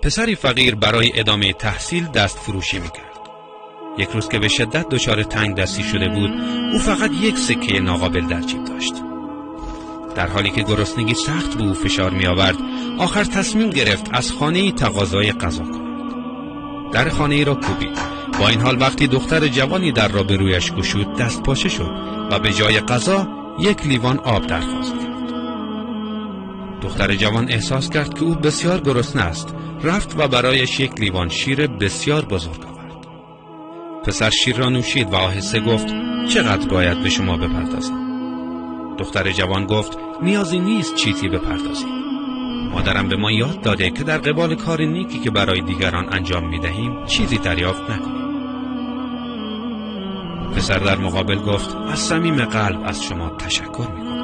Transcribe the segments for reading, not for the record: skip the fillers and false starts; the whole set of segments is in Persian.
پسری فقیر برای ادامه تحصیل دست فروشی میکرد. یک روز که به شدت دچار تنگ دستی شده بود، او فقط یک سکه ناقابل در جیب داشت. در حالی که گرسنگی سخت به او فشار می آورد، آخر تصمیم گرفت از خانه‌ای تقاضای غذا کند. در خانه‌ای را کوبید. با این حال وقتی دختر جوانی در را به رویش گشود، دست پاچه شد و به جای غذا یک لیوان آب درخواست کرد. دختر جوان احساس کرد که او بسیار گرسنه است. رفت و برایش یک لیوان شیر بسیار بزرگ آورد. پسر شیر را نوشید و آهسته گفت: چقدر باید به شما بپردازم؟ دختر جوان گفت: نیازی نیست چیزی بپردازیم. مادرم به ما یاد داده که در قبال کار نیکی که برای دیگران انجام می‌دهیم چیزی دریافت نکنیم. پسر در مقابل گفت: از صمیم قلب از شما تشکر می‌کنم.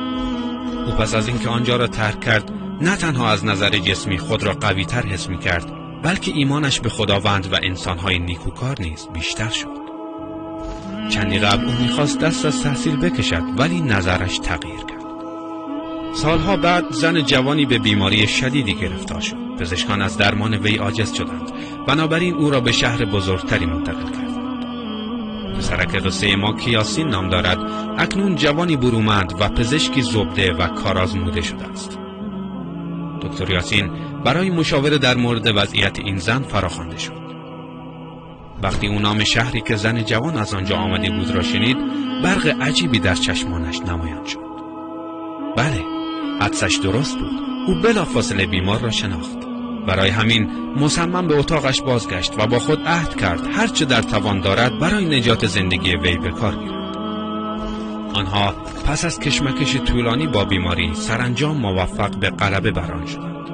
او پس از اینکه آنجا را ترک کرد، نه تنها از نظر جسمی خود را قوی‌تر حس می‌کرد، بلکه ایمانش به خداوند و انسان‌های نیکوکار نیز بیشتر شد. چندی قبل او می‌خواست دست از تحصیل بکشد، ولی نظرش تغییر کرد. سالها بعد زن جوانی به بیماری شدیدی گرفتار شد. پزشکان از درمان وی عاجز شدند، بنابراین او را به شهر بزرگتری منتقل کردند. پسرک قصه ما که یاسین نام دارد، اکنون جوانی برومند و پزشکی زبده و کارآزموده شده است. دکتر یاسین برای مشاوره در مورد وضعیت این زن فراخوانده شد. وقتی او نام شهری که زن جوان از آنجا آمده بود را شنید، برق عجیبی در چشمانش نمایان شد. بله، حدسش درست بود. او بلافاصله بیمار را شناخت. برای همین مصمم به اتاقش بازگشت و با خود عهد کرد هرچه در توان دارد برای نجات زندگی وی به کار گیرد. آنها پس از کشمکش طولانی با بیماری سرانجام موفق به غلبه بر آن شدند.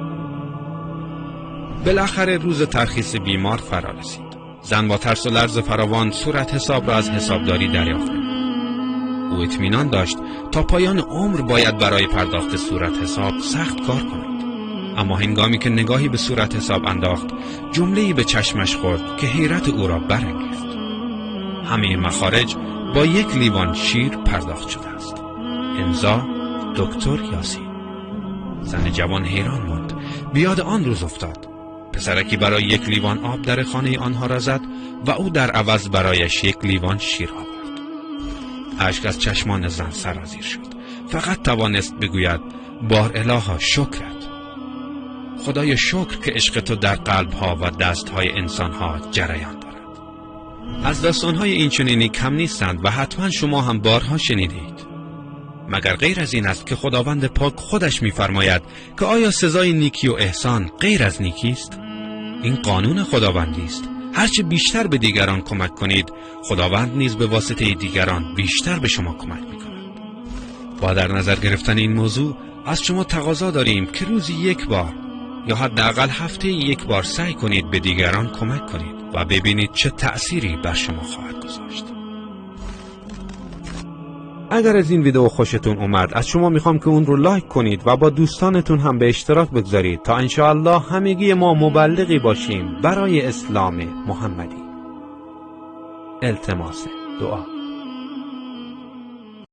بالاخره روز ترخیص بیمار فرا رسید. زن با ترس و لرز فراوان صورت حساب را از حسابداری دریافت کرد. او اطمینان داشت تا پایان عمر باید برای پرداخت صورت حساب سخت کار کند. اما هنگامی که نگاهی به صورت حساب انداخت، جمله‌ای به چشمش خورد که حیرت او را برانگیخت. همه مخارج با یک لیوان شیر پرداخت شده است. امضا دکتر یاسین. زن جوان حیران ماند. بیاد آن روز افتاد. پسرکی برای یک لیوان آب در خانه آنها را زد و او در عوض برایش یک لیوان شیر آورد. اشک از چشمان زن سرازیر شد. فقط توانست بگوید: بار الها شکرت. خدای شکر که عشق تو در قلبها و دستهای انسانها جریان دارد. از داستانهای این چنینی کم نیستند و حتما شما هم بارها شنیدید. مگر غیر از این است که خداوند پاک خودش می‌فرماید که آیا سزای نیکی و احسان غیر از نیکی است؟ این قانون خداوندی است. هرچه بیشتر به دیگران کمک کنید، خداوند نیز به واسطه دیگران بیشتر به شما کمک می‌کند. با در نظر گرفتن این موضوع، از شما تقاضا داریم که روزی یک بار یا حداقل هفته‌ای یک بار سعی کنید به دیگران کمک کنید و ببینید چه تأثیری بر شما خواهد گذاشت. اگر از این ویدیو خوشتون اومد، از شما میخوام که اون رو لایک کنید و با دوستانتون هم به اشتراک بگذارید تا انشاءالله همگی ما مبلغی باشیم برای اسلام محمدی. التماس دعا.